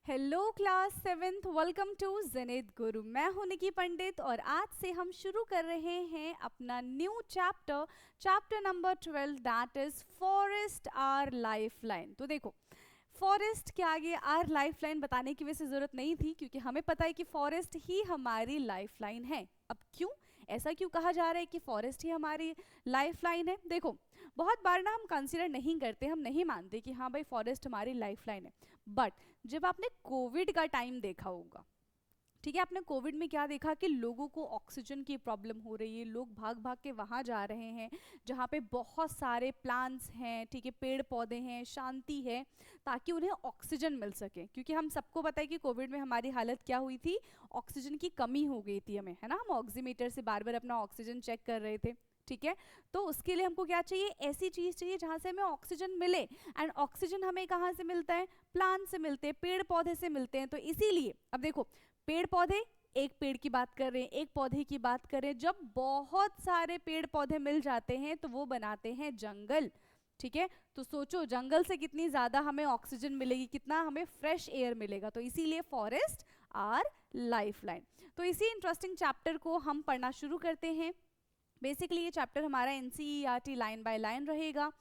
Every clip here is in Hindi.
Hello class seventh, welcome to Janit Guru. मैं हूं निकी पंडित और आज से हम शुरू कर रहे हैं अपना new chapter number 12, that is forest our life line. तो देखो, फॉरेस्ट के आगे आर लाइफ लाइन बताने की वैसे जरूरत नहीं थी, क्योंकि हमें पता है कि फॉरेस्ट ही हमारी लाइफ लाइन है। अब क्यों ऐसा क्यों कहा जा रहा है कि फॉरेस्ट ही हमारी लाइफ लाइन है? देखो, बहुत बार ना हम कंसिडर नहीं करते, हम नहीं मानते कि हाँ भाई फॉरेस्ट हमारी लाइफ लाइन है। बट जब आपने कोविड का टाइम देखा होगा, ठीक है, आपने कोविड में क्या देखा कि लोगों को ऑक्सीजन की प्रॉब्लम हो रही है, लोग भाग भाग के वहाँ जा रहे हैं जहाँ पे बहुत सारे प्लांट्स हैं, ठीक है, पेड़ पौधे हैं, शांति है, ताकि उन्हें ऑक्सीजन मिल सके। क्योंकि हम सबको पता है कि कोविड में हमारी हालत क्या हुई थी, ऑक्सीजन की कमी हो गई थी हमें, है ना। हम ऑक्सीमीटर से बार बार अपना ऑक्सीजन चेक कर रहे थे, ठीक है। तो उसके लिए हमको क्या चाहिए? ऐसी चीज चाहिए जहां से हमें ऑक्सीजन मिले। एंड ऑक्सीजन हमें कहाँ से मिलता है? प्लांट से मिलते हैं, पेड़ पौधे से मिलते हैं। तो इसीलिए अब देखो, पेड़ पौधे, एक पेड़ की बात कर रहे हैं, एक पौधे की बात कर रहे हैं, जब बहुत सारे पेड़ पौधे मिल जाते हैं तो वो बनाते हैं जंगल, ठीक है। तो सोचो, जंगल से कितनी ज्यादा हमें ऑक्सीजन मिलेगी, कितना हमें फ्रेश एयर मिलेगा। तो इसीलिए फॉरेस्ट आर लाइफ लाइन। तो इसी इंटरेस्टिंग चैप्टर को हम पढ़ना शुरू करते हैं। बेसिकली ये चैप्टर हमारा एनसीईआरटी लाइन बाय लाइन रहेगा।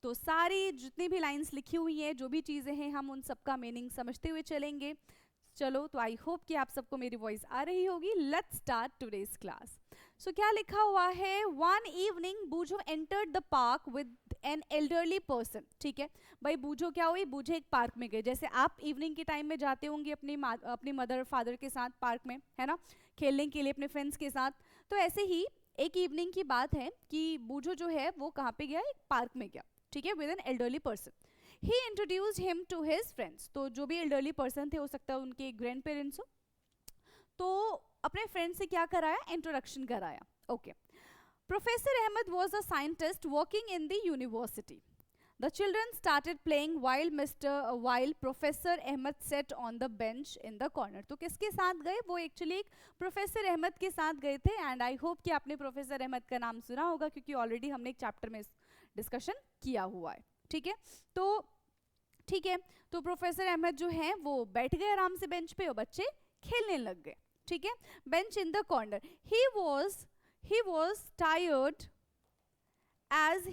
तो सारी जितनी भी लाइंस लिखी हुई हैं, जो भी चीज़ें हैं, हम उन सबका मीनिंग समझते हुए चलेंगे। चलो, तो आई होप कि आप सबको मेरी वॉइस आ रही होगी। Let's start today's class. So क्या लिखा हुआ है? One evening Boojho entered the park with an elderly person. ठीक है भाई, बूझो क्या हुई? बूझो एक पार्क में गए, जैसे आप इवनिंग के टाइम में जाते होंगे अपनी मदर फादर के साथ पार्क में, है ना, खेलने के लिए अपने फ्रेंड्स के साथ। तो ऐसे ही एक इवनिंग की बात है कि बूझो जो है वो कहाँ पे गया? एक पार्क में गया, ठीक है, with an elderly person. He introduce him to his friends. तो जो भी एल्डरली पर्सन थे, हो सकता है उनके ग्रैंड पेरेंट्स हो, तो अपने फ्रेंड से क्या कराया? इंट्रोडक्शन कराया। Okay. Professor Ahmed was a scientist working in the university. The children started playing while Professor Ahmed sat on the bench in the corner. तो किसके साथ गए? वो एक्चुअली एक प्रोफेसर अहमद के साथ गए थे। एंड आई होप कि आपने प्रोफेसर अहमद का नाम सुना होगा, क्योंकि ऑलरेडी हमने एक चैप्टर में डिस्कशन किया हुआ है, ठीक है। तो ठीक है, तो प्रोफेसर अहमद जो है वो बैठ गए आराम से बेंच पे और बच्चे खेलने लग गए, ठीक है। Bench in the corner. He was tired as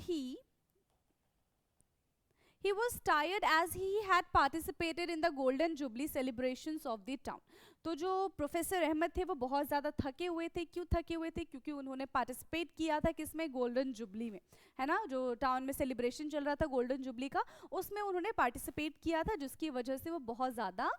he was tired as he had participated in the golden jubilee celebrations of the town. तो जो प्रोफेसर अहमद थे वो बहुत ज़्यादा थके हुए थे। क्यों थके हुए थे? क्योंकि उन्होंने पार्टिसिपेट किया था किसमें? गोल्डन जुबली में, है ना, जो टाउन में सेलिब्रेशन चल रहा था गोल्डन जुबली का, उसमें उन्होंने पार्टिसिपेट किया था, जिसकी वजह से वो बहुत ज़्यादा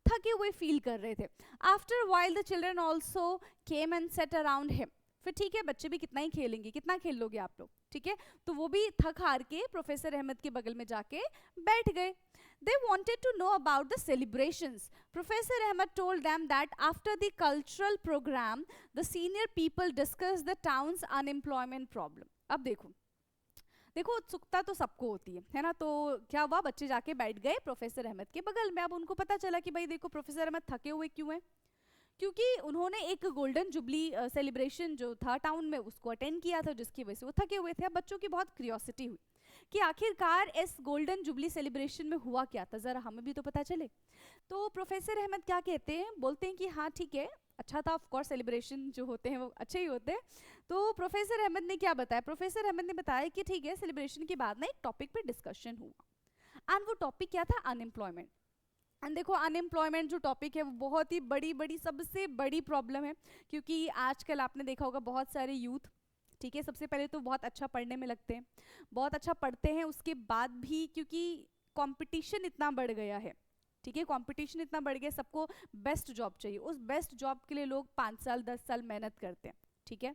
थके हुए फील कर रहे थे। After while the children also came and set around him. फिर ठीक है, बच्चे भी कितना ही खेलेंगे, कितना खेल लोगे आप लोग, ठीक है। तो वो भी थक हार के प्रोफेसर अहमद के बगल में जाके बैठ गए. They wanted to know about the celebrations. Professor Ahmed told them that after the cultural program, the senior people discussed the town's unemployment problem. अब देखो देखो, उत्सुकता तो सबको होती है ना। तो क्या हुआ? बच्चे जाके बैठ गए प्रोफेसर अहमद के बगल में। अब उनको पता चला कि भाई देखो, प्रोफेसर अहमद थके हुए क्यों हैं? क्योंकि उन्होंने एक गोल्डन जुबली सेलिब्रेशन जो था टाउन में, उसको अटेंड किया था, जिसकी वजह से वो थके हुए थे। अब बच्चों की बहुत क्यूरियोसिटी हुई कि आखिरकार इस गोल्डन जुबली सेलिब्रेशन में हुआ क्या था, ज़रा हमें भी तो पता चले। तो प्रोफेसर अहमद क्या कहते हैं? बोलते हैं कि हाँ ठीक है, अच्छा था, ऑफ कोर्स सेलिब्रेशन जो होते हैं वो अच्छे ही होते हैं। तो प्रोफेसर अहमद ने क्या बताया? प्रोफेसर अहमद ने बताया कि ठीक है, सेलिब्रेशन के बाद ना एक टॉपिक पे डिस्कशन हुआ, एंड वो टॉपिक क्या था? अनएम्प्लॉयमेंट। एंड देखो, अनएम्प्लॉयमेंट जो टॉपिक है वो बहुत ही बड़ी सबसे बड़ी प्रॉब्लम है, क्योंकि आजकल आपने देखा होगा बहुत सारे यूथ, ठीक है, सबसे पहले तो बहुत अच्छा पढ़ने में लगते हैं, बहुत अच्छा पढ़ते हैं, उसके बाद भी क्योंकि कंपटीशन इतना बढ़ गया है, ठीक है, कंपटीशन इतना बढ़ गया, सबको बेस्ट जॉब चाहिए, उस बेस्ट जॉब के लिए लोग 5 साल 10 साल मेहनत करते हैं, ठीक है।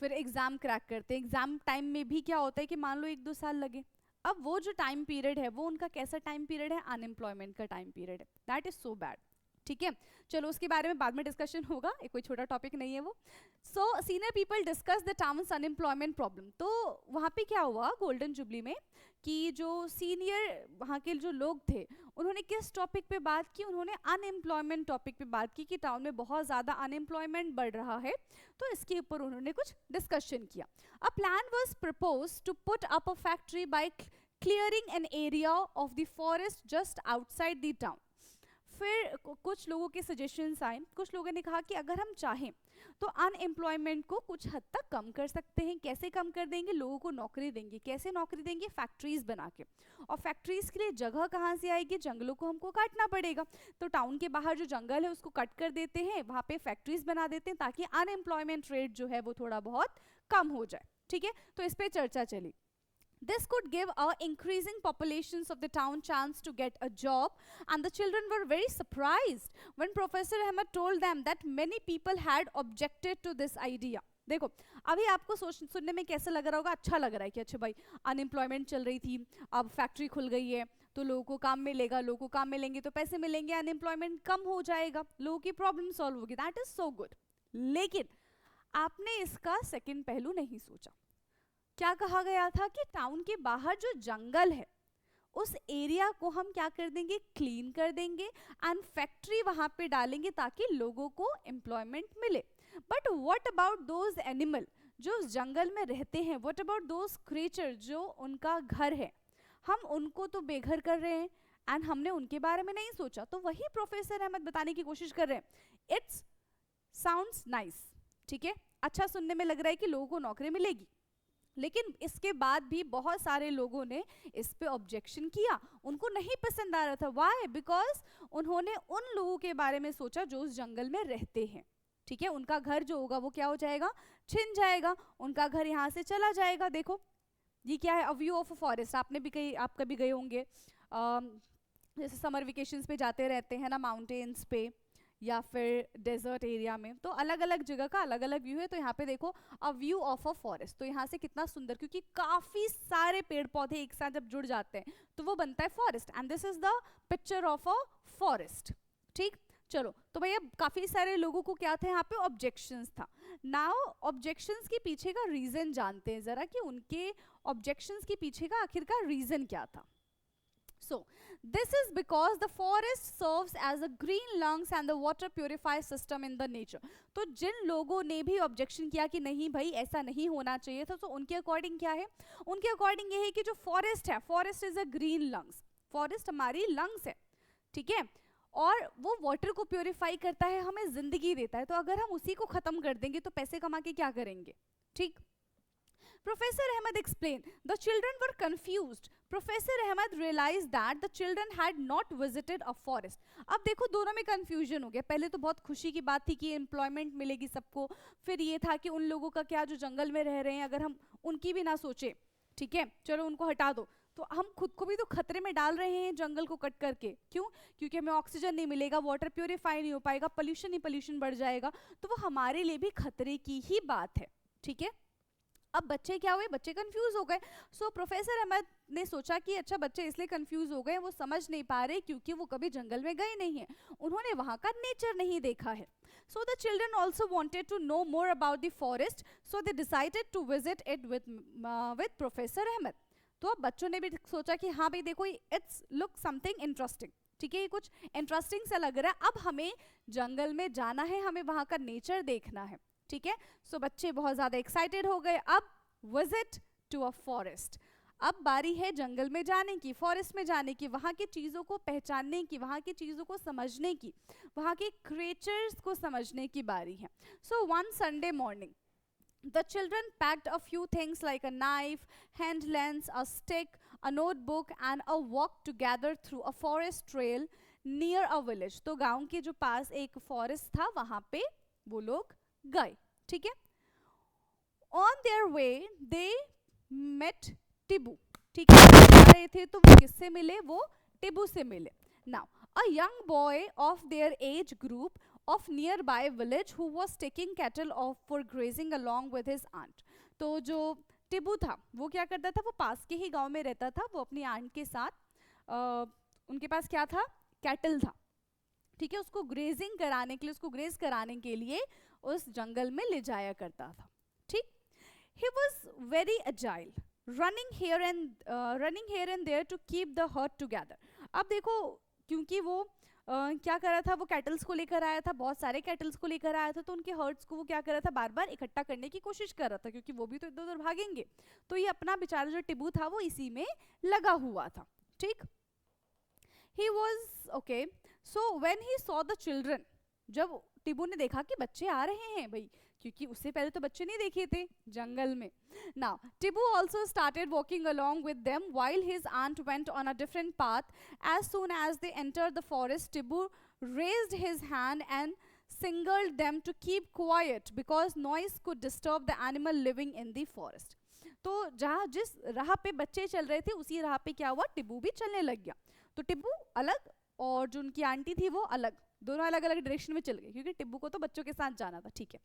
फिर एग्ज़ाम क्रैक करते हैं, एग्ज़ाम टाइम में भी क्या होता है कि मान लो 1-2 साल लगे। अब वो जो टाइम पीरियड है वो उनका कैसा टाइम पीरियड है? अनएम्प्लॉयमेंट का टाइम पीरियड है। दैट इज सो बैड, ठीक है। चलो, उसके बारे में बाद में डिस्कशन होगा, एक कोई छोटा टॉपिक नहीं है वो। So senior people discuss the towns unemployment problem. तो वहाँ पे क्या हुआ गोल्डन जुबली में कि जो सीनियर वहाँ के जो लोग थे, उन्होंने किस टॉपिक पे बात की? उन्होंने अनएम्प्लॉयमेंट टॉपिक पे बात की कि टाउन में बहुत ज़्यादा अनएम्प्लॉयमेंट बढ़ रहा है, तो इसके ऊपर उन्होंने कुछ डिस्कशन किया. A plan was propose to put up a factory by clearing an area of the forest just outside the town. फिर कुछ लोगों के सजेशंस आए, कुछ लोगों ने कहा कि अगर हम चाहें तो अनएम्प्लॉयमेंट को कुछ हद तक कम कर सकते हैं। कैसे कम कर देंगे? लोगों को नौकरी देंगे। कैसे नौकरी देंगे? फैक्ट्रीज बना के। और फैक्ट्रीज के लिए जगह कहाँ से आएगी? जंगलों को हमको काटना पड़ेगा। तो टाउन के बाहर जो जंगल है उसको कट कर देते हैं, वहाँ पे फैक्ट्रीज बना देते हैं ताकि अनएम्प्लॉयमेंट रेट जो है वो थोड़ा बहुत कम हो जाए। ठीक है, तो इस पे चर्चा चली। This could give our increasing populations of the town chance to get a job, and the children were very surprised when Professor Ahmed told them that many people had objected to this idea. देखो, अभी आपको सुनने में कैसा लग रहा होगा? अच्छा लग रहा है कि अच्छा भाई अनएम्प्लॉयमेंट चल रही थी, अब फैक्ट्री खुल गई है तो लोगों को काम मिलेगा, लोगों को काम मिलेंगे तो पैसे मिलेंगे, अनएम्प्लॉयमेंट कम हो जाएगा, लोगों की प्रॉब्लम सॉल्व होगी। That is so good. लेकिन आपने इसका सेकंड पहलू नहीं सोचा। क्या कहा गया था कि टाउन के बाहर जो जंगल है उस एरिया को हम क्या कर देंगे? क्लीन कर देंगे एंड फैक्ट्री वहां पे डालेंगे ताकि लोगों को एम्प्लॉयमेंट मिले। But what about those animal जो जंगल में रहते हैं? व्हाट अबाउट दोज क्रिएचर जो उनका घर है? हम उनको तो बेघर कर रहे हैं एंड हमने उनके बारे में नहीं सोचा। तो वही प्रोफेसर अहमद बताने की कोशिश कर रहे हैं। इट्स साउंड्स नाइस, ठीक है, अच्छा सुनने में लग रहा है कि लोगों को नौकरी मिलेगी, लेकिन इसके बाद भी बहुत सारे लोगों ने इस पे ऑब्जेक्शन किया, उनको नहीं पसंद आ रहा था। व्हाई? बिकॉज उन्होंने उन लोगों के बारे में सोचा जो उस जंगल में रहते हैं। ठीक है, उनका घर जो होगा वो क्या हो जाएगा? छिन जाएगा, उनका घर यहाँ से चला जाएगा। देखो ये क्या है? A view of a forest. आपने भी आप कभी गए होंगे, जैसे समर वेकेशंस पे जाते रहते हैं ना माउंटेन्स पे या फिर डेजर्ट एरिया में, तो अलग अलग जगह का अलग अलग व्यू है। तो यहाँ पे देखो a view of a forest, तो यहाँ से कितना सुंदर, क्योंकि काफी सारे पेड़ पौधे एक साथ जब जुड़ जाते हैं तो वो बनता है forest, and this is the picture of a forest. ठीक, चलो, तो भैया काफी सारे लोगों को क्या था? यहाँ पे ऑब्जेक्शंस था। नाउ ऑब्जेक्शंस के पीछे का रीजन जानते हैं जरा, कि उनके ऑब्जेक्शंस के पीछे का आखिरकार रीजन क्या था। So, this is because the forest serves as a green lungs and the water purifier system in the nature. तो जिन लोगों ने भी ऑब्जेक्शन किया कि नहीं भाई ऐसा नहीं होना चाहिए था, तो उनके अकॉर्डिंग क्या है? उनके अकॉर्डिंग ये है कि जो फॉरेस्ट है, forest is a green lungs, forest हमारी लंग्स है, ठीक है, और वो वाटर को प्योरीफाई करता है, हमें जिंदगी देता है। तो अगर हम उसी को खत्म कर देंगे तो पैसे कमा के क्या करेंगे? ठीक। Professor Ahmed explained. The children were confused. Professor Ahmed realized that the children had not visited a forest. अब देखो दोनों में confusion हो गया। पहले तो बहुत खुशी की बात थी कि एम्प्लॉयमेंट मिलेगी सबको, फिर ये था कि उन लोगों का क्या जो जंगल में रह रहे हैं, अगर हम उनकी भी ना सोचे, ठीक है, चलो उनको हटा दो, तो हम खुद को भी तो खतरे में डाल रहे हैं जंगल को कट करके। क्यों? क्योंकि हमें ऑक्सीजन नहीं मिलेगा, वाटर प्योरीफाई नहीं हो पाएगा, पोल्यूशन ही पोल्यूशन बढ़ जाएगा, तो वो हमारे लिए भी खतरे की ही बात है। ठीक है, अब बच्चे क्या हुए? बच्चे कंफ्यूज हो गए। सो प्रोफेसर अहमद ने सोचा कि अच्छा बच्चे इसलिए कंफ्यूज हो गए, वो समझ नहीं पा रहे क्योंकि वो कभी जंगल में गए नहीं हैं, उन्होंने वहाँ का नेचर नहीं देखा है। So the children also wanted to know more about the forest, so they decided to visit it with professor Ahmed. तो अब बच्चों ने भी सोचा कि हाँ भाई देखो, इट्स लुक समथिंग इंटरेस्टिंग, ठीक है, ये कुछ इंटरेस्टिंग सा लग रहा है, अब हमें जंगल में जाना है, हमें वहाँ का नेचर देखना है। ठीक है, सो बच्चे बहुत ज्यादा एक्साइटेड हो गए। अब विजिट टू अ फॉरेस्ट, अब बारी है जंगल में जाने की, फॉरेस्ट में जाने की, वहाँ की चीज़ों को पहचानने की, वहाँ की चीज़ों को समझने की, वहाँ के क्रिएचर्स को समझने की बारी है। So one Sunday morning the children packed a few things like a knife, hand lens, a stick, a notebook and a walk together through a forest trail near a village. तो गांव के जो पास एक फॉरेस्ट था वहाँ पे वो लोग गए। ठीक है, On their way they met Tibu. ठीक है, जा रहे थे तो वो किससे मिले? वो टिबू से मिले। Now a young boy of their age group of nearby village who was taking cattle off for grazing along with his aunt. तो जो टिबू था वो क्या करता था? वो पास के ही गांव में रहता था, वो अपनी आंट के साथ उनके पास क्या था? कैटल था। ठीक है, उसको ग्रेजिंग कराने के लिए, उसको ग्रेज कराने के लिए उस जंगल में ले जाया करता था। ठीक, he was very agile, running here and there to keep the herd together. अब देखो, क्योंकि वो क्या कर रहा था? वो कैटल्स को लेकर आया था, बहुत सारे कैटल्स को लेकर आया था, तो उनके हर्ड्स को वो क्या कर रहा था? बार बार इकट्ठा करने की कोशिश कर रहा था, क्योंकि वो भी तो इधर उधर भागेंगे। तो ये अपना बेचारा जो टिबू था वो इसी में लगा हुआ था। ठीक, he was okay. So when he saw the children, जब टिबू ने देखा कि बच्चे आ रहे हैं भाई, क्योंकि उससे पहले तो बच्चे नहीं देखे थे जंगल में. Now Tibu also started walking along with them while his aunt went on a different path. As soon as they enter the forest, Tibu raised his hand and signaled them to keep quiet because noise could disturb the animal living in the forest. तो जहाँ जिस राह पे बच्चे चल रहे थे उसी राह पे क्या हुआ, टिब्बू भी चलने लग गया. तो टिब्बू अलग और जो उनकी आंटी थी वो अलग, दोनों अलग अलग डायरेक्शन में चल गए क्योंकि टिब्बू को तो बच्चों के साथ जाना था. ठीक है,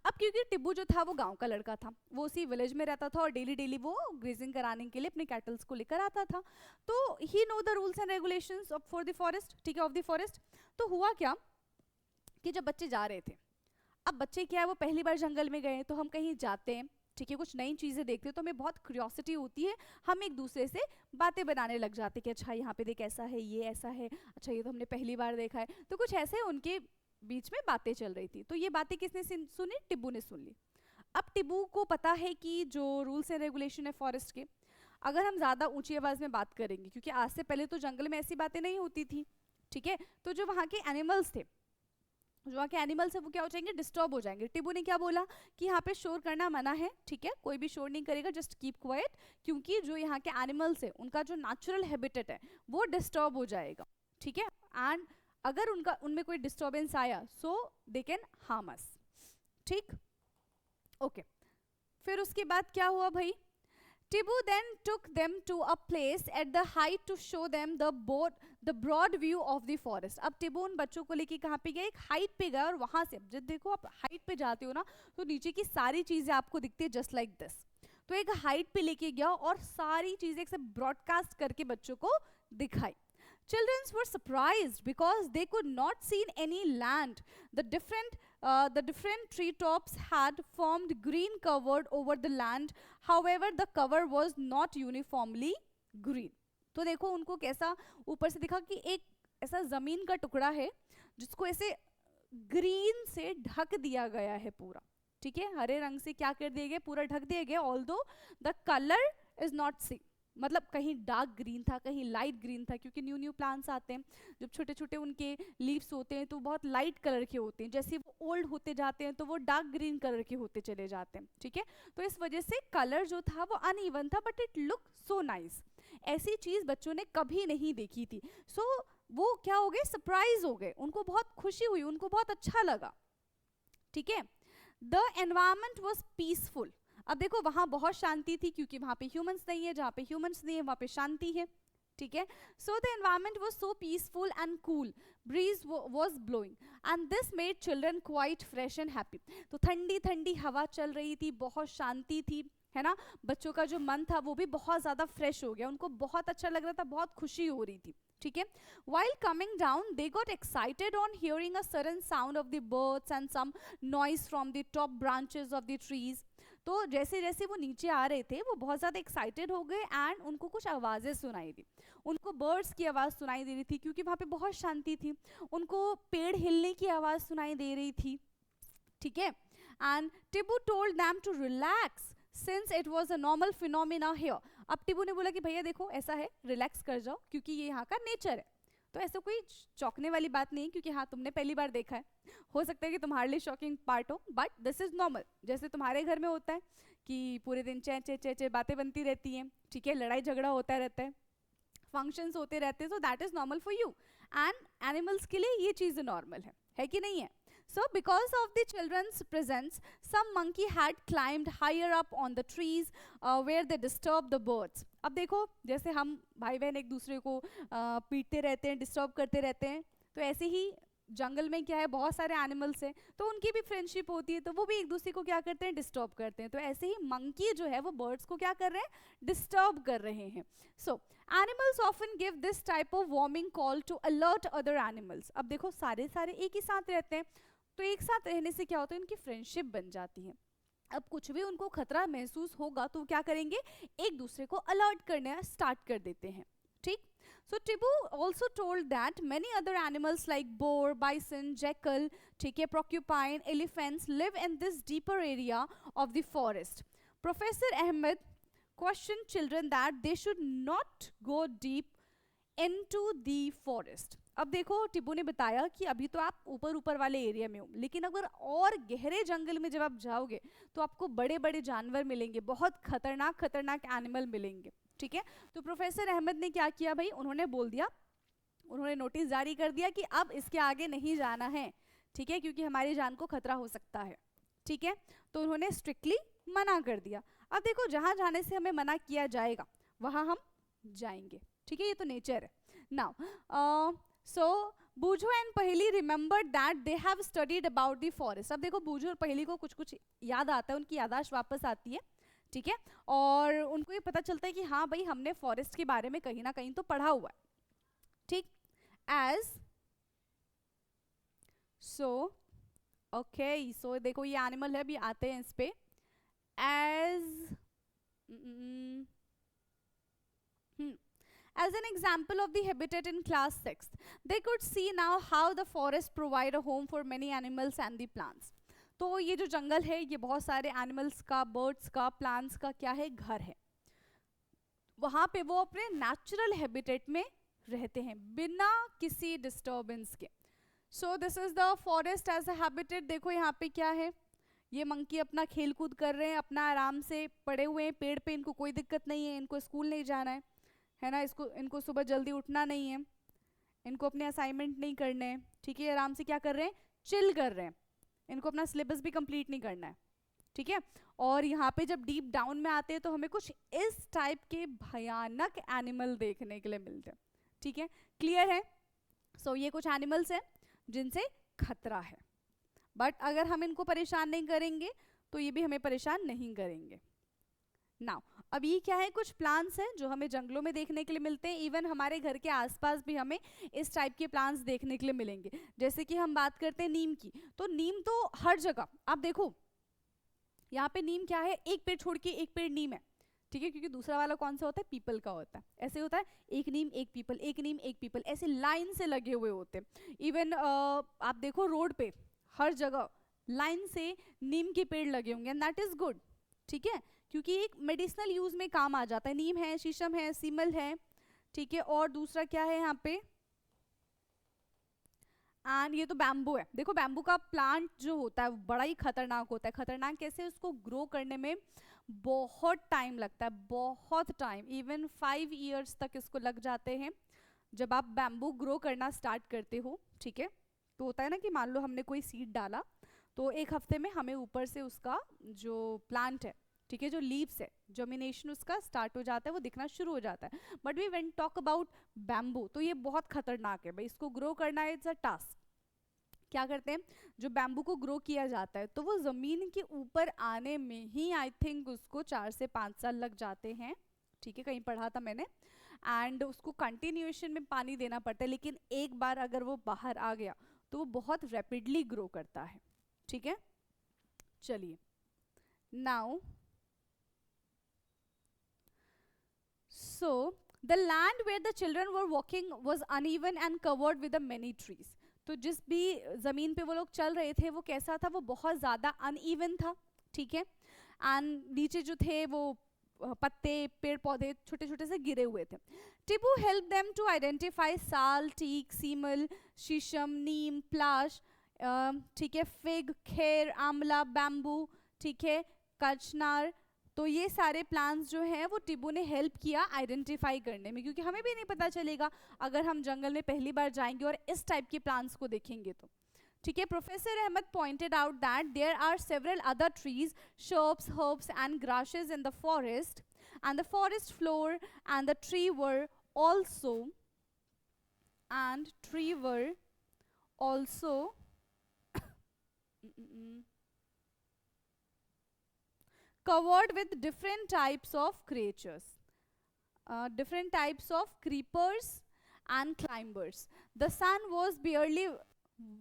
अब क्योंकि टिब्बू जो था वो गांव का लड़का था, वो उसी विलेज में रहता था और डेली डेली वो ग्रेजिंग कराने के लिए अपने कैटल्स को लेकर आता था. तो he know the rules and regulations of for the forest. ठीक है, ऑफ द फॉरेस्ट. तो हुआ क्या कि जब बच्चे जा रहे थे, अब बच्चे क्या है वो पहली बार जंगल में गए, तो हम कहीं जाते हैं, ठीक है, कुछ नई चीज़ें देखते हैं तो हमें बहुत क्यूरियोसिटी होती है, हम एक दूसरे से बातें बनाने लग जाते हैं कि अच्छा यहाँ पे देख ऐसा है, ये ऐसा है, अच्छा ये तो हमने पहली बार देखा है. तो कुछ ऐसे उनके बीच में बातें चल रही थी. तो ये बातें किसने सुनी, टिब्बू ने सुन ली. अब टिब्बू को पता है कि जो रूल्स एंड रेगुलेशन है फॉरेस्ट के, अगर हम ज़्यादा ऊंची आवाज़ में बात करेंगे, क्योंकि आज से पहले तो जंगल में ऐसी बातें नहीं होती थी, ठीक है, तो जो वहाँ के एनिमल्स थे, जो वहाँ के एनिमल्स है वो क्या हो जाएंगे, डिस्टर्ब हो जाएंगे. टिब्बू ने क्या बोला कि यहाँ पे शोर करना मना है, ठीक है, कोई भी शोर नहीं करेगा, जस्ट कीप क्वाइट, क्योंकि जो यहाँ के एनिमल्स है उनका जो नेचुरल हैबिटेट है वो डिस्टर्ब हो जाएगा. ठीक है, एंड अगर उनका उनमें कोई डिस्टर्बेंस आया सो दे कैन हार्म अस. ठीक, ओके. फिर उसके बाद क्या हुआ भाई, Tibu then took them to a place at the height to show them the broad view of the forest. अब टिबू उन बच्चों को लेके कहाँ पे गया, एक हाइट पे गया, और वहां से जब देखो आप हाइट पे जाते हो ना तो नीचे की सारी चीजें आपको दिखती है जस्ट लाइक दिस. तो एक हाइट पे लेके गया और सारी चीजें से ब्रॉडकास्ट करके बच्चों को दिखाई. Children were surprised because they could not see any land. The different treetops had formed green covered over the land. However, the cover was not uniformly green. तो देखो उनको कैसा ऊपर से दिखा कि एक ऐसा जमीन का टुकड़ा है जिसको ऐसे ग्रीन से ढक दिया गया है पूरा. ठीक है, हरे रंग से क्या कर दिया गया, पूरा ढक दिया गया. Although the colour is not same, मतलब कहीं डार्क ग्रीन था, कहीं लाइट ग्रीन था, क्योंकि न्यू न्यू प्लांट्स आते हैं, जब छोटे छोटे उनके लीव्स होते हैं तो बहुत लाइट कलर के होते हैं, जैसे वो ओल्ड होते जाते हैं तो वो डार्क ग्रीन कलर के होते चले जाते हैं. ठीक है, तो इस वजह से कलर जो था वो अनइवन था, but it look so nice. ऐसी चीज़ बच्चों ने कभी नहीं देखी थी. सो वो क्या हो गए, सरप्राइज हो गए, उनको बहुत खुशी हुई, उनको बहुत अच्छा लगा. ठीक है, द एनवायरमेंट वॉज पीसफुल. अब देखो वहां बहुत शांति थी क्योंकि वहां पे ह्यूमंस नहीं है, जहाँ पे ह्यूमंस नहीं है वहां पे शांति है. ठीक है, so the environment was so peaceful and cool, breeze was blowing and this made children quite fresh and happy. तो ठंडी ठंडी हवा चल रही थी, बहुत शांति थी, है ना. बच्चों का जो मन था वो भी बहुत ज्यादा फ्रेश हो गया, उनको बहुत अच्छा लग रहा था, बहुत खुशी हो रही थी. ठीक है, while coming down they got excited on hearing a sudden sound of the birds and some noise from the top branches of the trees. तो जैसे जैसे वो नीचे आ रहे थे वो बहुत ज़्यादा एक्साइटेड हो गए एंड उनको कुछ आवाज़ें सुनाई दी. उनको बर्ड्स की आवाज़ सुनाई दे रही थी क्योंकि वहाँ पे बहुत शांति थी. उनको पेड़ हिलने की आवाज़ सुनाई दे रही थी. ठीक है, and Tibu told them to relax since it was a normal phenomena here. अब टिबू ने बोला कि भैया देखो ऐसा है, रिलैक्स कर जाओ क्योंकि ये यहाँ का नेचर है. तो ऐसा कोई चौंकने वाली बात नहीं, क्योंकि हाँ तुमने पहली बार देखा है, हो सकता है कि तुम्हारे लिए शॉकिंग पार्ट हो, बट दिस इज नॉर्मल. जैसे तुम्हारे घर में होता है कि पूरे दिन चे चे चे चे बातें बनती रहती हैं, ठीक है, लड़ाई झगड़ा होता रहता है, फंक्शंस होते रहते हैं, so that is normal for you. And animals के लिए ये चीज़ नॉर्मल है कि नहीं है. So because of the children's presence, some monkey had climbed higher up on the trees where they disturbed the birds. अब देखो जैसे हम भाई बहन एक दूसरे को पीटते रहते हैं, डिस्टर्ब करते रहते हैं, तो ऐसे ही जंगल में क्या है बहुत सारे एनिमल्स हैं, तो उनकी भी फ्रेंडशिप होती है, तो वो भी एक दूसरे को क्या करते हैं, डिस्टर्ब करते हैं. तो ऐसे ही मंकी जो है वो बर्ड्स को क्या कर रहे हैं, डिस्टर्ब कर रहे हैं. So animals often give this type of warning call to alert other animals. अब देखो सारे सारे एक ही साथ रहते हैं, तो एक साथ रहने से क्या होता है, उनकी फ्रेंडशिप बन जाती है. अब कुछ भी उनको खतरा महसूस होगा तो क्या करेंगे, एक दूसरे को अलर्ट करना स्टार्ट कर देते हैं. ठीक, so Tibu also told that many other animals like boar, bison, jackal, ठीक है, porcupine, elephants live in this deeper area of the forest. Professor Ahmed question children that they should not go deep into the forest. अब देखो टिब्बू ने बताया कि अभी तो आप ऊपर ऊपर वाले एरिया में हो, लेकिन अगर और गहरे जंगल में जब आप जाओगे तो आपको बड़े बड़े जानवर मिलेंगे, बहुत खतरनाक खतरनाक एनिमल मिलेंगे, ठीक है। तो प्रोफेसर अहमद ने क्या किया भाई, उन्होंने बोल दिया, उन्होंने नोटिस जारी कर दिया कि अब इसके आगे नहीं जाना है, ठीक है, क्योंकि हमारी जान को खतरा हो सकता है, ठीक है। तो उन्होंने स्ट्रिक्टली मना कर दिया। अब देखो जहां जाने से हमें मना किया जाएगा वहां हम जाएंगे, ठीक है, ये तो नेचर है। नाउ सो बूझो एंड पहेली remembered that they have studied about the forest. अब देखो बूझो और पहेली को कुछ कुछ याद आता है, उनकी याददाश्त वापस आती है, ठीक है, और उनको ये पता चलता है कि हाँ भाई हमने फॉरेस्ट के बारे में कहीं ना कहीं तो पढ़ा हुआ है, ठीक। एज सो ओके, सो देखो ये एनिमल है, अभी आते हैं इस पे। As As an example of the habitat in class 6, they could see now how the forest provide a home for many animals and the plants. तो ये जो जंगल है ये बहुत सारे एनिमल्स का, बर्ड्स का, प्लांट्स का क्या है, घर है। वहाँ पे वो अपने नेचुरल हैबिटेट में रहते हैं बिना किसी डिस्टर्बेंस के। So this is the forest as a habitat. देखो यहाँ पे क्या है, ये मंकी अपना खेल कूद कर रहे हैं, अपना आराम से पड़े हुए हैं पेड़ पे, इनको कोई दिक्कत नहीं है, इनको स्कूल नहीं जाना है ना, इनको सुबह जल्दी उठना नहीं है, इनको अपने असाइनमेंट नहीं करने हैं, ठीक है, आराम से क्या कर रहे हैं, चिल कर रहे हैं, इनको अपना सिलेबस भी कंप्लीट नहीं करना है, ठीक है। और यहाँ पे जब डीप डाउन में आते हैं तो हमें कुछ इस टाइप के भयानक एनिमल देखने के लिए मिलते हैं, ठीक है, क्लियर है। सो ये कुछ एनिमल्स हैं जिनसे खतरा है, बट अगर हम इनको परेशान नहीं करेंगे तो ये भी हमें परेशान नहीं करेंगे। नाउ अब ये क्या है, कुछ प्लांट्स हैं जो हमें जंगलों में देखने के लिए मिलते हैं, इवन हमारे घर के आसपास भी हमें इस टाइप के प्लांट्स देखने के लिए मिलेंगे। जैसे कि हम बात करते हैं नीम की, तो नीम तो हर जगह, आप देखो यहाँ पे नीम क्या है, एक पेड़ छोड़ के एक पेड़ नीम है, ठीक है, क्योंकि दूसरा वाला कौन सा होता है, पीपल का होता है, ऐसे होता है, एक नीम एक पीपल, एक नीम एक पीपल, ऐसे लाइन से लगे हुए होते हैं। इवन आप देखो रोड पे हर जगह लाइन से नीम के पेड़ लगे होंगे, एंड दैट इज गुड, ठीक है, क्योंकि एक मेडिसिनल यूज में काम आ जाता है। नीम है, शीशम है, सीमल है, ठीक है, और दूसरा क्या है यहाँ पे, एंड ये तो बैम्बू है। देखो बैम्बू का प्लांट जो होता है वो बड़ा ही खतरनाक होता है। खतरनाक कैसे, उसको ग्रो करने में बहुत टाइम लगता है, बहुत टाइम, इवन 5 years तक इसको लग जाते हैं। जब आप बैम्बू ग्रो करना स्टार्ट करते हो, ठीक है, तो होता है ना कि मान लो हमने कोई सीड डाला तो 1 हफ्ते में हमें ऊपर से उसका जो प्लांट है, ठीक है, जो लीव्स है, जर्मिनेशन उसका स्टार्ट हो जाता है, वो दिखना शुरू हो जाता है। But we when talk about bamboo, तो ये बहुत खतरनाक है भाई, इसको ग्रो करना इट्स अ टास्क। क्या करते हैं, जो बैम्बू को ग्रो किया जाता है तो वो जमीन के ऊपर आने में ही आई थिंक उसको 4 से 5 साल लग जाते हैं, ठीक है, कहीं पढ़ा था मैंने, एंड उसको कंटिन्यूएशन में पानी देना पड़ता है, लेकिन एक बार अगर वो बाहर आ गया तो वो बहुत रैपिडली ग्रो करता है, ठीक है। चलिए now so the land where the children were walking was uneven and covered with the many trees. तो जिस भी जमीन पे वो लोग चल रहे थे वो कैसा था, वो बहुत ज्यादा अनइवन था, ठीक है, एंड नीचे जो थे वो पत्ते, पेड़ पौधे छोटे छोटे से गिरे हुए थे। टिब्बू हेल्प देम टू आइडेंटिफाई साल, टीक, सीमल, शीशम, नीम, प्लाश, ठीक है, फिग, खेर, आंवला, बैम्बू, ठीक है, कचनार। तो ये सारे प्लांट्स जो हैं वो टिब्बू ने हेल्प किया आइडेंटिफाई करने में, क्योंकि हमें भी नहीं पता चलेगा अगर हम जंगल में पहली बार जाएंगे और इस टाइप के प्लांट्स को देखेंगे तो, ठीक है। Professor Ahmed pointed out that there are several other trees, shrubs, herbs and grasses in the forest, and the forest floor and the tree were also covered with different types of creatures, different types of creepers and climbers. The sun was barely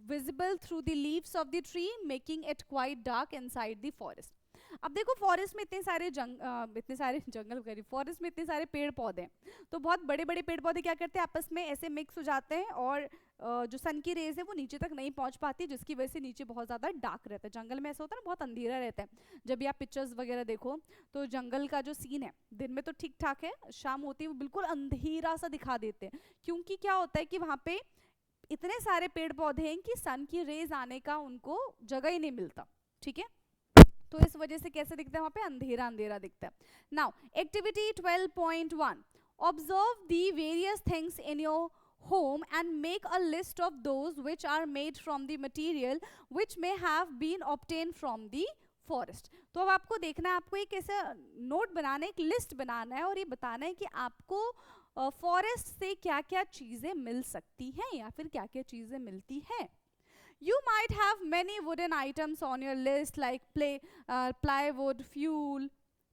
visible through the leaves of the tree, making it quite dark inside the forest. अब देखो फॉरेस्ट में इतने सारे जंगल करी, फॉरेस्ट में इतने सारे पेड़ पौधे हैं, तो बहुत बड़े बड़े पेड़ पौधे क्या करते हैं, आपस में ऐसे मिक्स हो जाते हैं और जो सन की रेज है वो नीचे तक नहीं पहुंच पाती, जिसकी वजह से नीचे बहुत ज़्यादा डार्क रहता है। जंगल में ऐसा होता है ना, बहुत अंधेरा रहता है। जब भी आप पिक्चर्स वगैरह देखो तो जंगल का जो सीन है दिन में तो ठीक ठाक है, शाम होती है वो बिल्कुल अंधेरा सा दिखा देते हैं, क्योंकि क्या होता है कि वहाँ पे इतने सारे पेड़ पौधे हैं कि सन की रेज आने का उनको जगह ही नहीं मिलता, ठीक है। तो इस वजह से कैसे दिखता है वहां पे, अंधेरा अंधेरा दिखता है। Now activity 12.1, observe the various things in your home and make a list of those which are made from the material which may have been obtained from the forest। तो अब आपको देखना है, आपको एक ऐसा नोट बनाना है, एक लिस्ट बनाना है और ये बताना है कि आपको फॉरेस्ट से क्या क्या चीजें मिल सकती हैं या फिर क्या क्या चीजें मिलती हैं। You might have many wooden items on your list like plywood, fuel,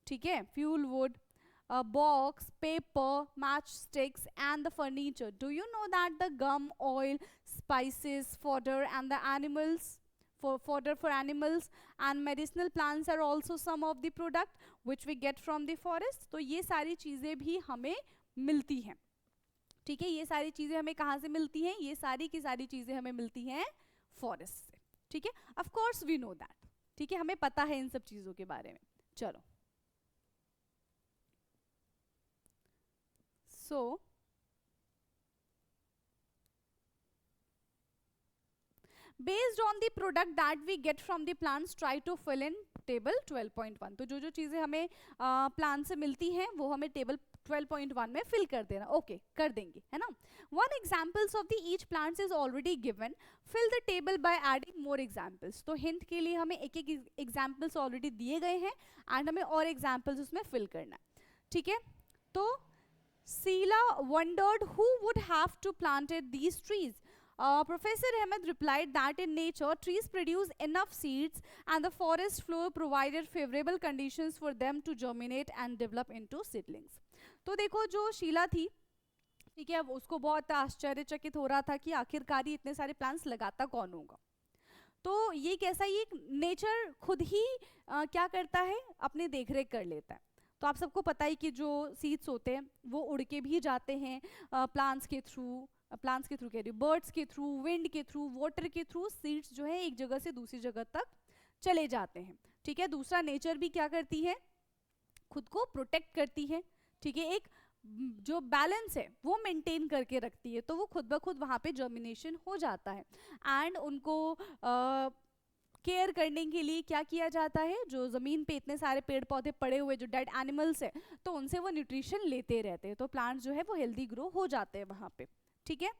ठीक है, fuel wood, a box, paper, matchsticks and the furniture. Do you know that the gum, oil, spices, fodder and the animals, fodder for animals and medicinal plants are also some of the product which we get from the forest। तो ये सारी चीज़ें भी हमें मिलती हैं, ठीक है। ये सारी चीज़ें हमें कहाँ से मिलती हैं, ये सारी की सारी चीज़ें हमें मिलती हैं फॉरेस्ट से, ठीक है। Of course we know that, ठीक है, हमें पता है इन सब चीज़ों के बारे में। चलो, so based on the product that we get from the plants try to fill in table 12.1। तो जो जो चीजें हमें प्लांट से मिलती हैं वो हमें टेबल 12.1 में फिल कर देना, ओके कर देंगे, है ना। One examples of the each plants is already given, fill the table by adding more examples. तो हिंट के लिए हमें एक एक एग्जाम्पल्स ऑलरेडी दिए गए हैं एंड हमें और एग्जाम्पल्स उसमें फिल करना है, ठीक है। तो Sheila wondered who would have to planted these trees. Professor Ahmed replied that in nature trees produce enough seeds and the forest floor provided favorable conditions for them to germinate and develop into seedlings। तो देखो जो शीला थी, ठीक है, अब उसको बहुत आश्चर्यचकित हो रहा था कि आखिरकार इतने सारे प्लांट्स लगाता कौन होगा। तो ये कैसा, ये नेचर खुद ही क्या करता है, अपने देखरेख कर लेता है। तो आप सबको पता है कि जो सीड्स होते हैं वो उड़ के भी जाते हैं प्लांट्स के थ्रू कह रही हूँ, बर्ड्स के थ्रू, विंड के थ्रू, वाटर के थ्रू सीड्स जो है एक जगह से दूसरी जगह तक चले जाते हैं, ठीक है। दूसरा नेचर भी क्या करती है, खुद को प्रोटेक्ट करती है, ठीक है, एक जो बैलेंस है वो मेंटेन करके रखती है। तो वो खुद ब खुद वहाँ पे जर्मिनेशन हो जाता है एंड उनको केयर करने के लिए क्या किया जाता है, जो ज़मीन पे इतने सारे पेड़ पौधे पड़े हुए जो डेड एनिमल्स है तो उनसे वो न्यूट्रिशन लेते रहते हैं, तो प्लांट्स जो है वो हेल्दी ग्रो हो जाते हैं वहाँ पे, ठीक है।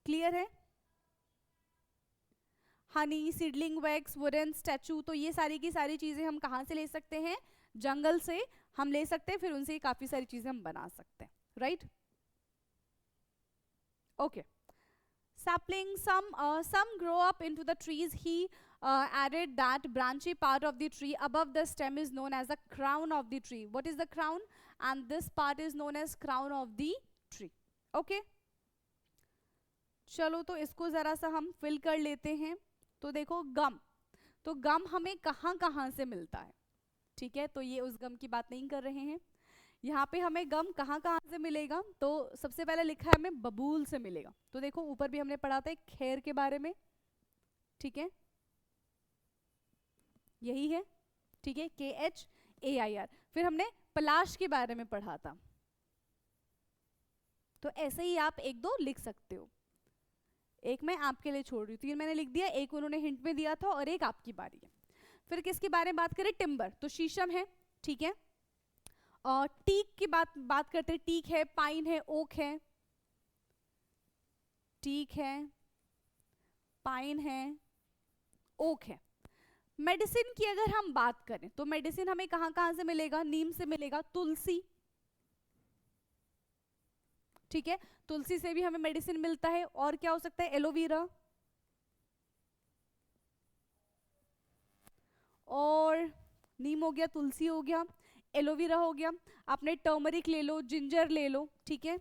क्लियर है। Honey, seedling wax, wooden statue, तो ये सारी की सारी चीज़ें हम कहाँ से ले सकते हैं, जंगल से हम ले सकते हैं, फिर उनसे काफ़ी सारी चीज़ें हम बना सकते हैं, right, okay. Sapling, some grow up into the trees. He added that branchy part of the tree above the stem is known as the crown of the tree. What is the crown? And this part is known as crown of the tree. Okay? चलो तो इसको जरा सा हम फिल कर लेते हैं। तो देखो गम, तो गम हमें कहाँ कहाँ से मिलता है, ठीक है। तो ये उस गम की बात नहीं कर रहे हैं, यहाँ पे हमें गम कहाँ कहाँ से मिलेगा, तो सबसे पहले लिखा है हमें बबूल से मिलेगा। तो देखो ऊपर भी हमने पढ़ा था खैर के बारे में, ठीक है, यही है, ठीक है, KHAIR। फिर हमने पलाश के बारे में पढ़ा था। तो ऐसे ही आप एक दो लिख सकते हो, एक मैं आपके लिए छोड़ रही हूँ, 3 मैंने लिख दिया, एक उन्होंने हिंट में दिया था और एक आपकी बारी है। फिर किसके बारे में बात करें, टिम्बर, तो शीशम है, ठीक है। और टीक की बात करते हैं, टीक है, पाइन है, ओक है, टीक है, पाइन है, ओक है। मेडिसिन की अगर हम बात करें तो मेडिसिन हमें कहाँ कहाँ से मिलेगा, नीम से मिलेगा, तुलसी, ठीक है, तुलसी से भी हमें मेडिसिन मिलता है। और क्या हो सकता है, एलोवेरा, और नीम हो गया, तुलसी हो गया, एलोवेरा हो गया, आपने टर्मरिक ले लो, जिंजर ले लो, ठीक है,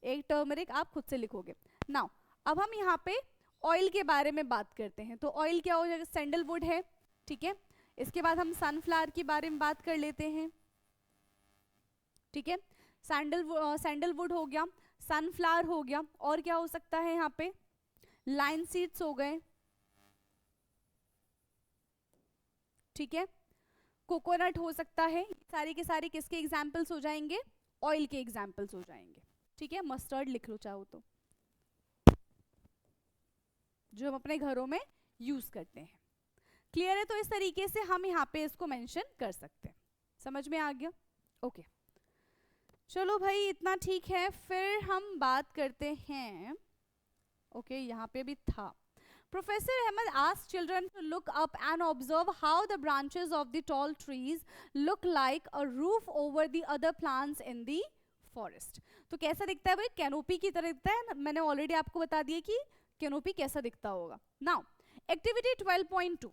एक टर्मरिक आप खुद से लिखोगे। नाउ अब हम यहाँ पे ऑयल के बारे में बात करते हैं। तो ऑयल क्या हो जाएगा, सैंडलवुड है, ठीक है। इसके बाद हम सनफ्लावर के बारे में बात कर लेते हैं, ठीक है, सैंडलवुड हो गया, सनफ्लावर हो गया, और क्या हो सकता है यहाँ पे, लाइन सीड्स हो गए, ठीक है, कोकोनट हो सकता है। सारे के सारे किसके एग्जाम्पल्स हो जाएंगे, ऑयल के एग्जाम्पल्स हो जाएंगे, ठीक है, मस्टर्ड लिख लो चाहो तो, जो हम अपने घरों में यूज करते हैं। क्लियर है? तो इस तरीके से हम यहाँ पे इसको मेंशन कर सकते हैं। समझ में आ गया? ओके, चलो भाई इतना ठीक है। फिर हम बात करते हैं, ओके यहाँ पे भी था, Professor Ahmed asked children to look up and observe how the branches of the tall trees look like a roof over the other plants in the forest. तो कैसा दिखता है भाई? कैनोपी की तरह दिखता है। मैंने ऑलरेडी आपको बता दिया कि कैनोपी कैसा दिखता होगा। नाउ एक्टिविटी 12.2,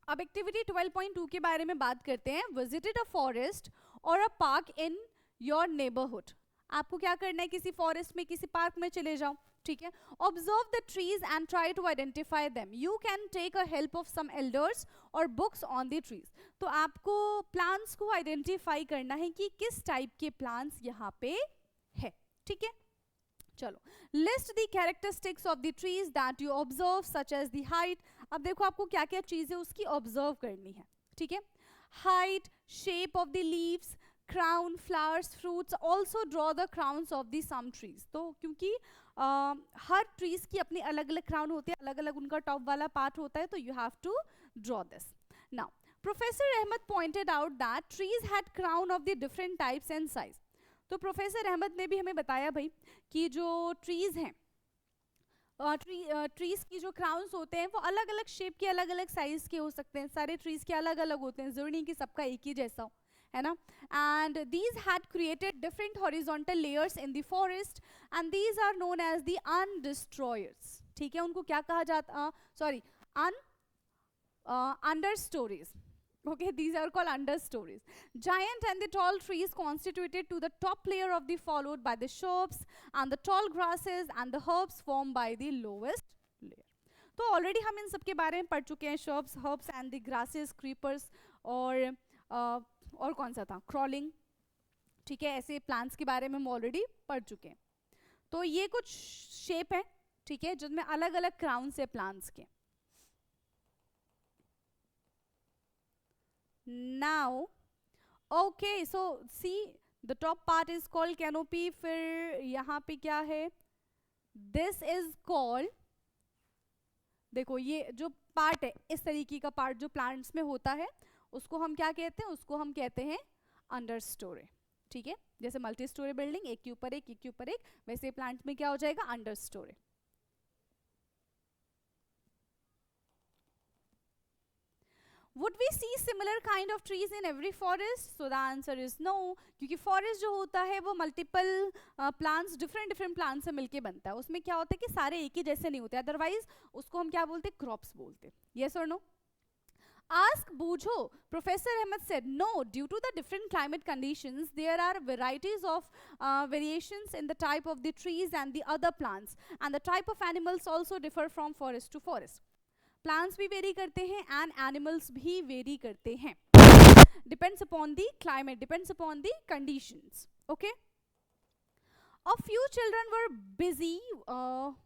अब एक्टिविटी 12.2 के बारे में बात करते हैं। विजिटेड अ फॉरेस्ट और अ पार्क इन योर नेबरहुड। आपको क्या करना है? किसी फॉरेस्ट में, किसी पार्क में चले जाओ, ठीक है। Observe the trees and try to identify them. You can take a help of some elders और बुक्स ऑन द ट्रीज। तो आपको प्लांट्स को आइडेंटिफाई करना है कि किस टाइप के प्लांट्स यहाँ पे है, ठीक है। चलो, list the characteristics of the trees that you observe such as the height. अब देखो आपको क्या क्या चीजें उसकी ऑब्जर्व करनी है, ठीक है। Height, shape of the leaves, crown, flowers, fruits. Also draw the crowns of the some trees. तो क्योंकि हर ट्रीज की अपनी अलग अलग क्राउन होती है, अलग अलग उनका टॉप वाला पार्ट होता है, तो you have to draw this. Now professor Ahmed pointed out that trees had crown of the different types and size. तो प्रोफेसर अहमद ने भी हमें बताया भाई कि जो ट्रीज हैं, ट्रीज की जो क्राउन्स होते हैं वो अलग अलग शेप के, अलग अलग साइज के हो सकते हैं। सारे ट्रीज के अलग अलग होते हैं, जरूरी नहीं कि सबका एक ही जैसा हो, है ना। And these had created different horizontal layers in the forest and these are known as the understoreys, ठीक है। उनको क्या कहा जाता, sorry, understoreys, okay, these are called understories. Giant and the tall trees constituted to the top layer of the, followed by the shrubs and the tall grasses and the herbs formed by the lowest layer. तो ऑलरेडी हम इन सब के बारे में पढ़ चुके हैं, shrubs, herbs and the grasses, creepers और कौन सा था, crawling, ठीक है। ऐसे प्लांट्स के बारे में हम ऑलरेडी पढ़ चुके हैं। तो ये कुछ शेप है, ठीक है, जिनमें अलग अलग क्राउन्स है प्लांट्स के। Now, okay, so see the top part is called canopy. फिर यहाँ पे क्या है? This is called, देखो ये जो पार्ट है, इस तरीके का पार्ट जो प्लांट्स में होता है, उसको हम क्या कहते हैं? उसको हम कहते हैं अंडर स्टोरी, ठीक है। जैसे मल्टी स्टोरी बिल्डिंग, एक के ऊपर एक, एक के ऊपर एक, वैसे प्लांट में क्या हो जाएगा? Under story. Would we see similar kind of trees in every forest? So the answer is no, क्योंकि forest जो होता है वो multiple plants, different plants से मिलके बनता है। उसमें क्या होता है कि सारे एक ही जैसे नहीं होते, otherwise उसको हम क्या बोलते हैं? Crops बोलते हैं। Yes or no? Ask बूझो। Professor Ahmed said no, due to the different climate conditions there are varieties of variations in the type of the trees and the other plants, and the type of animals also differ from forest to forest. Plants भी वेरी करते हैं एंड एनिमल्स भी वेरी करते हैं, depends upon the climate, depends upon the conditions, okay. A few children were busy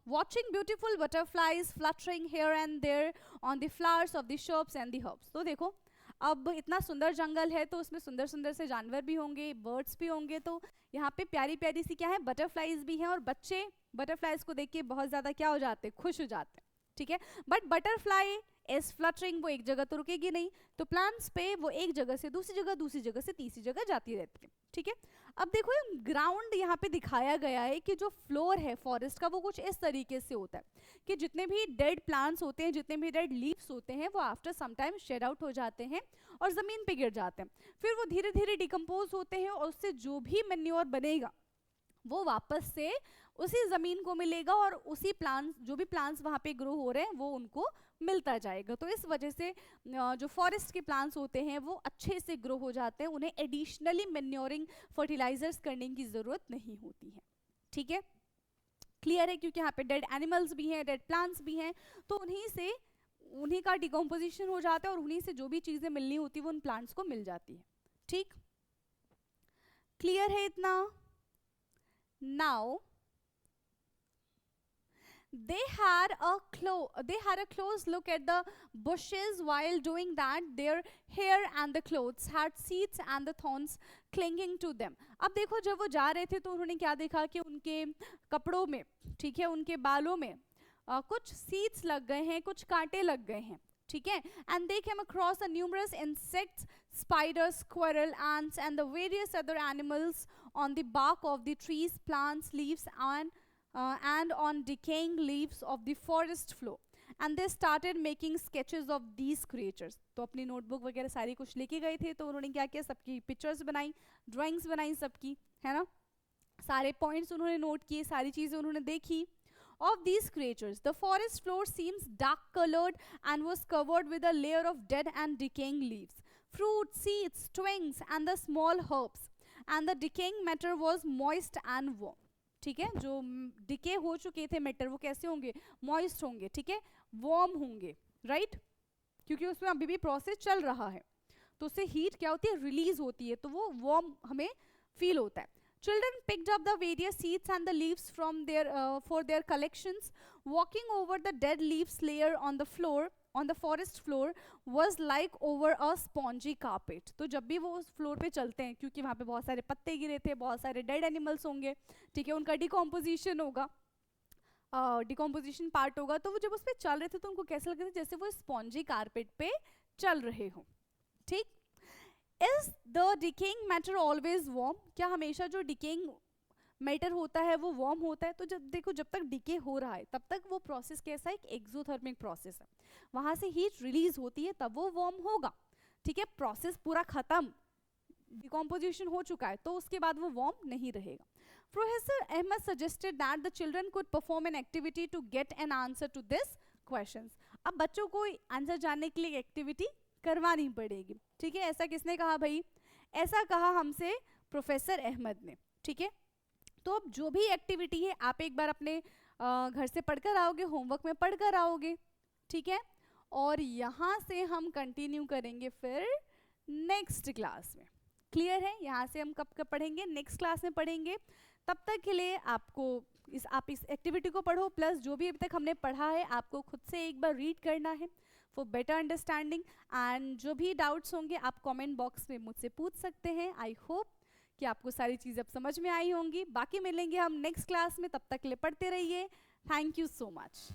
watching beautiful butterflies fluttering here and there on the flowers of the shrubs and the herbs. तो देखो अब इतना सुंदर जंगल है तो उसमें सुंदर सुंदर से जानवर भी होंगे, बर्ड्स भी होंगे, तो यहाँ पे प्यारी प्यारी सी क्या है? बटरफ्लाइज भी हैं, और बच्चे बटरफ्लाइज को देख के बहुत ज़्यादा क्या हो जाते हैं? खुश हो जाते हैं, ठीक है। बट बटरफ्लाई इज फ्लटरिंग, वो एक जगह तो रुकेगी नहीं, तो प्लांट्स पे वो एक जगह से दूसरी जगह, दूसरी जगह से तीसरी जगह जाती रहती है, ठीक है। अब देखो ग्राउंड यहाँ पे दिखाया गया है कि जो फ्लोर है फॉरेस्ट का वो कुछ इस तरीके से होता है कि जितने भी डेड प्लांट्स होते हैं, जितने भी डेड लीव्स होते हैं, वो after some time shed out हो जाते हैं और ज़मीन पे गिर जाते हैं। फिर वो धीरे धीरे डिकम्पोज होते हैं और उससे जो भी मैन्योर बनेगा वो वापस से उसी ज़मीन को मिलेगा और उसी प्लांट्स, जो भी प्लांट्स वहाँ पे ग्रो हो रहे हैं, वो उनको मिलता जाएगा। तो इस वजह से जो फॉरेस्ट के प्लांट्स होते हैं वो अच्छे से ग्रो हो जाते हैं, उन्हें एडिशनली मैन्योरिंग फर्टिलाइजर्स करने की ज़रूरत नहीं होती है, ठीक है। क्लियर है? क्योंकि यहाँ पे डेड एनिमल्स भी हैं, डेड प्लांट्स भी हैं, तो उन्हीं का डिकम्पोजिशन हो जाता है और उन्हीं से जो भी चीज़ें मिलनी होती है वो उन प्लांट्स को मिल जाती है, ठीक। क्लियर है इतना? Now they had a close look at the bushes. While doing that, their hair and the clothes had seeds and the thorns clinging to them. अब देखो जब वो जा रहे थे तो उन्होंने क्या देखा कि उनके कपड़ों में, ठीक है, उनके बालों में कुछ सीड्स लग गए हैं, कुछ कांटे लग गए हैं, ठीक है. And they came across a numerous insects, spiders, squirrel, ants, and the various other animals on the bark of the trees, plants, leaves, and on decaying leaves of the forest floor. And they started making sketches of these creatures. तो अपनी नोटबुक वगैरह सारी कुछ लेके गए थे, तो उन्होंने क्या किया, सबकी पिक्चर्स बनाई, ड्राइंग्स बनाई सबकी, है ना, सारे पॉइंट्स उन्होंने नोट किए, सारी चीज़ें उन्होंने देखी. Of these creatures, the forest floor seems dark colored and was covered with a layer of dead and decaying leaves, fruit, seeds, twigs, and the small herbs. And the decaying matter was moist and warm. ठीक है, जो डिके हो चुके थे मैटर वो कैसे होंगे, मॉइस्ट होंगे, ठीक है, वार्म होंगे, राइट, क्योंकि उसमें अभी भी प्रोसेस चल रहा है, तो उससे हीट क्या होती है, रिलीज होती है, तो वो वार्म हमें फील होता है. Children picked up the various seeds and the leaves from for their collections. Walking over the dead leaves layer on the floor, on the forest floor, was like over a spongy carpet. तो जब भी वो उस फ्लोर पे चलते हैं, क्योंकि वहाँ पे बहुत सारे पत्ते गिरे थे, बहुत सारे डेड एनिमल्स होंगे, ठीक है, उनका डिकम्पोजिशन होगा, डिकम्पोजिशन पार्ट होगा, तो वो जब उस पर चल रहे थे तो उनको कैसे लग रहा था जैसे वो स्पॉन्जी कारपेट पे चल रहे हो. ठीक. Is the decaying matter always warm? क्या हमेशा जो decaying matter होता है वो warm होता है? तो जब देखो जब तक decay हो रहा है तब तक वो प्रोसेस कैसा है, एक एक्सोथर्मिक प्रोसेस है, वहां से हीट रिलीज होती है तब वो warm होगा, ठीक है. प्रोसेस पूरा खत्म, डिकम्पोजिशन हो चुका है, तो उसके बाद वो warm नहीं रहेगा. Professor Ahmed suggested that the children could perform an activity to get an answer to this questions. अब बच्चों को आंसर जानने के लिए एक्टिविटी करवानी पड़ेगी, ठीक है. ऐसा किसने कहा भाई, ऐसा कहा हमसे प्रोफेसर अहमद ने, ठीक है. तो अब जो भी एक्टिविटी है आप एक बार अपने घर से पढ़कर आओगे, होमवर्क में पढ़कर आओगे, ठीक है. और यहाँ से हम कंटिन्यू करेंगे फिर नेक्स्ट क्लास में. क्लियर है, यहाँ से हम कब कब पढ़ेंगे, नेक्स्ट क्लास में पढ़ेंगे. तब तक के लिए आपको आप इस एक्टिविटी को पढ़ो, प्लस जो भी अभी तक हमने पढ़ा है आपको खुद से एक बार रीड करना है फॉर बेटर अंडरस्टैंडिंग. एंड जो भी डाउट्स होंगे आप कमेंट बॉक्स में मुझसे पूछ सकते हैं. आई होप कि आपको सारी चीज़ें अब समझ में आई होंगी. बाकी मिलेंगे हम नेक्स्ट क्लास में, तब तक के लिए पढ़ते रहिए. Thank you so much.